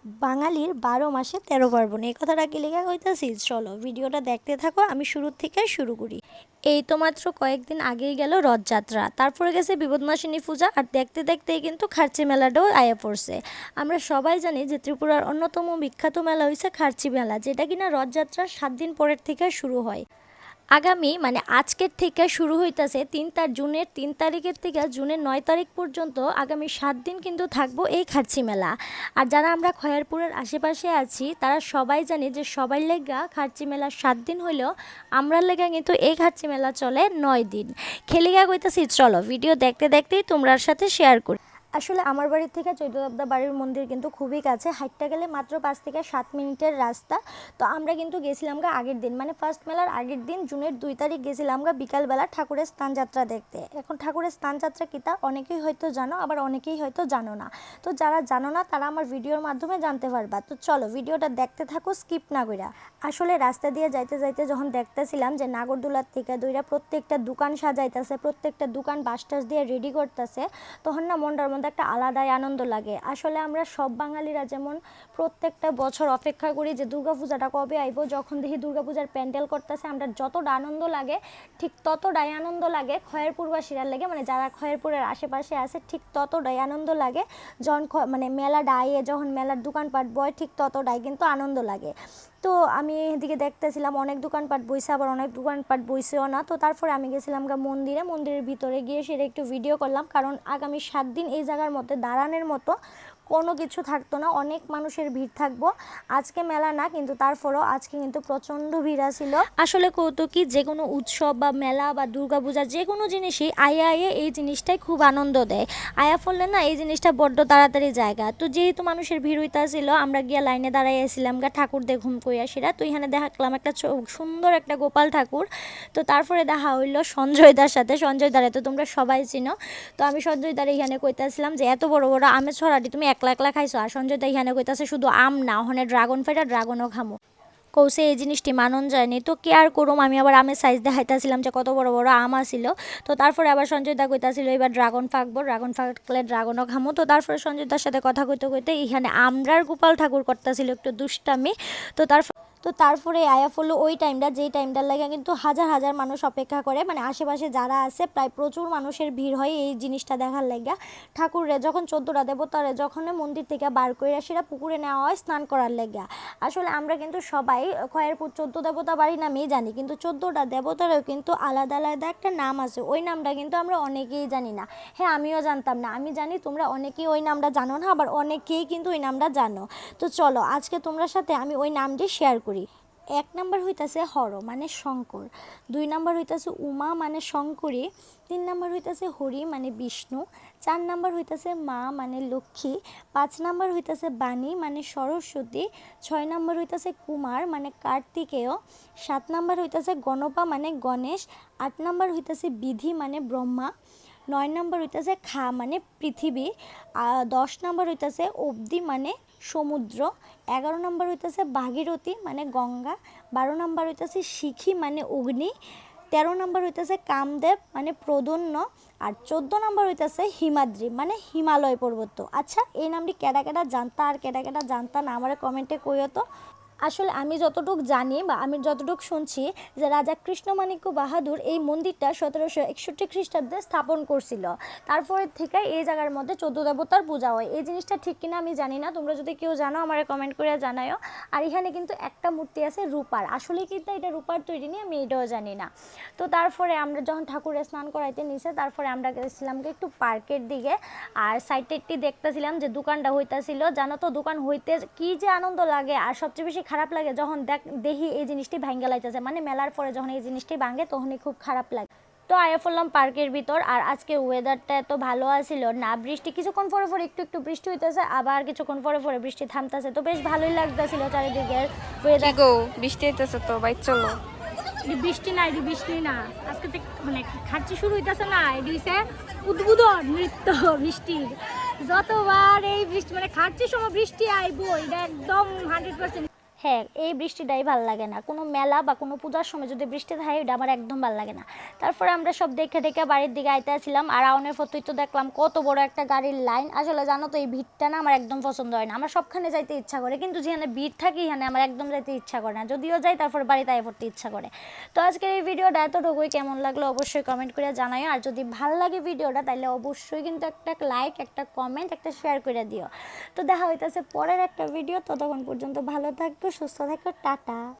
বাঙালির ১২ মাসে ১৩ পার্বণ এই কথাটা কি লেখা হইতাছি। চলো ভিডিওটা দেখতে থাকো, আমি শুরু থেকে শুরু করি। এই তো মাত্র কয়েকদিন আগেই গেল রথযাত্রা, তারপরে গেছে বিপদনাশিনী পূজা, আর দেখতে দেখতেই কিন্তু খার্চি মেলাটাও আয়া পড়ছে। আমরা সবাই জানি যে ত্রিপুরার অন্যতম বিখ্যাত মেলা হয়েছে খার্চি মেলা, যেটা কিনা রথযাত্রার ৭ দিন পরের থেকে শুরু হয়। আগামী মানে আজকের থেকে শুরু হইতাছে জুনের ৩ তারিখের থেকে জুনের ৯ তারিখ পর্যন্ত আগামী ৭ দিন কিন্তু থাকবো এই খার্চি মেলা। আর যারা আমরা খয়েরপুরের আশেপাশে আছি তারা সবাই জানি যে সবার লেগা খার্চি মেলা ৭ দিন হইলেও আমরা লেগা কিন্তু এই খার্চি মেলা চলে ৯ দিন। খেলিগা কইতাছি, চলো ভিডিও দেখতে দেখতেই তোমরার সাথে শেয়ার করি। আসলে আমার বাড়ির থেকে চৈতন্যদেবতা বাড়ির মন্দির কিন্তু খুবই কাছে, হাঁটতে গেলে মাত্র ৫ থেকে ৭ মিনিটের রাস্তা। তো আমরা কিন্তু গেছিলাম গা আগের দিন, মানে ফার্স্ট মেলার আগের দিন জুনের ২ তারিখ গেছিলাম গা বিকালবেলা ঠাকুরের স্থানযাত্রা দেখতে। এখন ঠাকুরের স্থানযাত্রা কিতা অনেকেই হয়তো জানো, আবার অনেকেই হয়তো জানো না। তো যারা জানো না তারা আমার ভিডিওর মাধ্যমে জানতে পারবা। তো চলো ভিডিওটা দেখতে থাকো স্কিপ না কইরা। আসলে রাস্তা দিয়ে যাইতে যাইতে যখন দেখতেছিলাম যে নাগরদোলার থেকে দইরা প্রত্যেকটা দোকান সাজাইতেছে, প্রত্যেকটা দোকান বাসটাস দিয়ে রেডি করতেছে, তখন না মনটার মধ্যে একটা আলাদাই আনন্দ লাগে। আসলে আমরা সব বাঙালিরা যেমন প্রত্যেকটা বছর অপেক্ষা করি যে দুর্গাপূজাটা কবে আইব, যখন দেখি দুর্গাপূজার প্যান্ডেল করতেছে আমরা যতটা আনন্দ লাগে ঠিক ততটাই আনন্দ লাগে খয়েরপুরবাসীরা লাগে, মানে যারা খয়েরপুরের আশেপাশে আছে ঠিক ততটাই আনন্দ লাগে যখন মানে মেলাটা আইয়ে, যখন মেলার দোকানপাট বয় ঠিক ততটাই কিন্তু আনন্দ লাগে। তো আমি এদিকে দেখতেছিলাম অনেক দোকানপাট বইছে, আবার অনেক দোকানপাট বইছেও না। তো তারপরে আমি গেছিলাম গা মন্দিরের ভিতরে গিয়ে সেটা একটু ভিডিও করলাম, কারণ আগামী ৭ দিন এই জায়গার মধ্যে দাঁড়ানোর মতো কোনো কিছু থাকতো না, অনেক মানুষের ভিড় থাকবো। আজকে মেলা না কিন্তু তারপরেও আজকে কিন্তু প্রচণ্ড ভিড় ছিল। আসলে কৌতুকী যে কোনো উৎসব বা মেলা বা দুর্গাপূজা যে কোনো জিনিসই আয়া এই জিনিসটাই খুব আনন্দ দেয়। আয়া ফলে না এই জিনিসটা বড্ড তাড়াতাড়ি জায়গা। তো যেহেতু মানুষের ভিড় হইতাছিল আমরা গিয়া লাইনে দাঁড়াইছিলাম গা ঠাকুর দেখুম কইয়া সেরা। তো এখানে দেখালাম একটা সুন্দর একটা গোপাল ঠাকুর। তো তারপরে দেখা হইলো সঞ্জয় দার সাথে। সঞ্জয় দারে তো তোমরা সবাই চিনো। তো আমি সঞ্জয় দারে এখানে কইতাছিলাম যে এত বড় বড় আমের ছড়াটি তুমি একলা একলা খাইছো, আর সঞ্জয় দা এখানে কইতাছে শুধু আম না, ওখানে ড্রাগন ফেটা ড্রাগনও খামো। কৌশে এই জিনিসটি মানন যায়নি। তো কে আর করুম, আমি আবার আমের সাইজ দেখাইতেছিলাম যে কত বড় বড় আম আসিল। তো তারপরে আবার সঞ্জয় দা কইতাছিল এবার ড্রাগন ফাঁকবো, ড্রাগন ফাঁকলে ড্রাগনও খামো। তো তারপরে সঞ্জয় দার সাথে কথা কইতে কইতে এখানে আমরার গোপাল ঠাকুর করতেছিল একটু দুষ্টামি। তো তারপরে আয়া ফলো ওই টাইমটা, যেই টাইমটার লাগে কিন্তু হাজার হাজার মানুষ অপেক্ষা করে, মানে আশেপাশে যারা আছে প্রায় প্রচুর মানুষের ভিড় হয় এই জিনিসটা দেখার লাগা। ঠাকুরে যখন ১৪টা দেবতারে যখন মন্দির থেকে বার করে সেটা পুকুরে নেওয়া হয় স্নান করার লাগা। আসলে আমরা কিন্তু সবাই খয়েরপুর ১৪ দেবতা বাড়ি নামেই জানি, কিন্তু ১৪টা দেবতারও কিন্তু আলাদা আলাদা একটা নাম আছে। ওই নামটা কিন্তু আমরা অনেকেই জানি না। হ্যাঁ, আমিও জানতাম না, আমি জানি তোমরা অনেকেই ওই নামটা জানো না, আবার অনেকেই কিন্তু ওই নামটা জানো। তো চলো আজকে তোমরা সাথে আমি ওই নামটি শেয়ার করি। ১ নাম্বার হইতাছে হর মানে শঙ্কর, ২ নাম্বার হইতাছে উমা মানে শঙ্করী, ৩ নাম্বার হইতাছে হরি মানে বিষ্ণু, ৪ নাম্বার হইতাছে মা মানে লক্ষ্মী, ৫ নাম্বার হইতাছে বাণী মানে সরস্বতী, ৬ নাম্বার হইতাছে কুমার মানে কার্তিকেয়, ৭ নাম্বার হইতাছে গণপা মানে গণেশ, ৮ নাম্বার হইতাছে বিধি মানে ব্রহ্মা, ৯ নাম্বার হইতাছে খা মানে পৃথিবী, ১০ নাম্বার হইতাছে অবধি মানে সমুদ্র, ১১ নাম্বার হইতাছে ভাগীরথী মানে গঙ্গা, ১২ নাম্বার হইতাছে শিখি মানে অগ্নি, ১৩ নাম্বার হইতাছে কামদেব মানে প্রদন্ন, আর ১৪ নাম্বার হইতাছে হিমাদ্রি মানে হিমালয় পর্বত। আচ্ছা, এই নামটি কেডা কেডা জানতা আর কেডা কেডা জানতা না আমার কমেন্টে কইও তো। আসলে আমি যতটুকু জানি বা আমি যতটুকু শুনছি যে রাজা কৃষ্ণমাণিক্য বাহাদুর এই মন্দিরটা ১৭৬১ খ্রিস্টাব্দে স্থাপন করছিল। তারপরে থেকে এই জায়গার মধ্যে ১৪ দেবতার পূজা হয়। এই জিনিসটা ঠিক কিনা আমি জানি না, তোমরা যদি কেউ জানো আমার কমেন্ট করে জানাও। আর এখানে কিন্তু একটা মূর্তি আছে রূপার, আসলে কিন্তু এটা রূপার তৈরি নিয়ে আমি এটাও জানি না। তো তারপরে আমরা যখন ঠাকুরের স্নান করাইতে নিছে তারপরে আমরা গেছিলাম একটু পার্কের দিকে, আর সাইডে একটি দেখতেছিলাম যে দোকানটা হইতাছিল। জানো তো দোকান হইতে কি যে আনন্দ লাগে, আর সবচেয়ে বেশি খারাপ লাগে যখন দেখি এই জিনিসটি ভাঙ্গা লাইতেছে, মানে মেলার পরে যখন এই জিনিসটি ভাঙে তখনই খুব খারাপ লাগে। তো আয়া পড়লাম পার্কের ভিতর, আর আজকে ওয়েদারটা এত ভালো আছিল না, বৃষ্টি কিছুক্ষণ পরে পরে একটু একটু বৃষ্টি হইতেছে, আবার কিছুক্ষণ পরে পরে বৃষ্টি থামতেছে। তো বেশ ভালোই লাগতেছিল চারিদিকের ওয়েদার। গো বৃষ্টি হইতেছে তো বাইক চলো। বৃষ্টি না আজকে মানে খাচ্ছি শুরু হইতেছে না, এটি হচ্ছে উদ্বোধন নৃত্য বৃষ্টির। যতবার এই বৃষ্টি মানে খাচ্ছির সময় বৃষ্টি আইবো এটা একদম 100%। হ্যাঁ, এই বৃষ্টিটাই ভাল লাগে না। কোনো মেলা বা কোনো পূজার সময় যদি বৃষ্টি থাকে এটা আমার একদম ভাল লাগে না। তারপরে আমরা সব দেখে দেখে বাড়ির দিকে আইতেছিলাম আর আউনের ফতোই তো দেখলাম কত বড় একটা গাড়ির লাইন। আসলে জানো তো এই ভিড়টা না আমার একদম পছন্দ হয় না। আমার সবখানে যাইতে ইচ্ছা করে কিন্তু যেখানে ভিড় থাকে এখানে আমার একদম যাইতে ইচ্ছা করে না। যদিও যাই তারপর বাড়িতে আয় পড়তে ইচ্ছা করে। তো আজকের এই ভিডিওটা এতটুকুই, কেমন লাগলো অবশ্যই কমেন্ট করে জানাও। আর যদি ভাল লাগে ভিডিওটা তাহলে অবশ্যই কিন্তু একটা লাইক, একটা কমেন্ট, একটা শেয়ার করে দিও। তো দেখা হইতেছে পরের একটা ভিডিও। ততক্ষণ পর্যন্ত ভালো থাকো, সুস্থ থাকো, টাটা।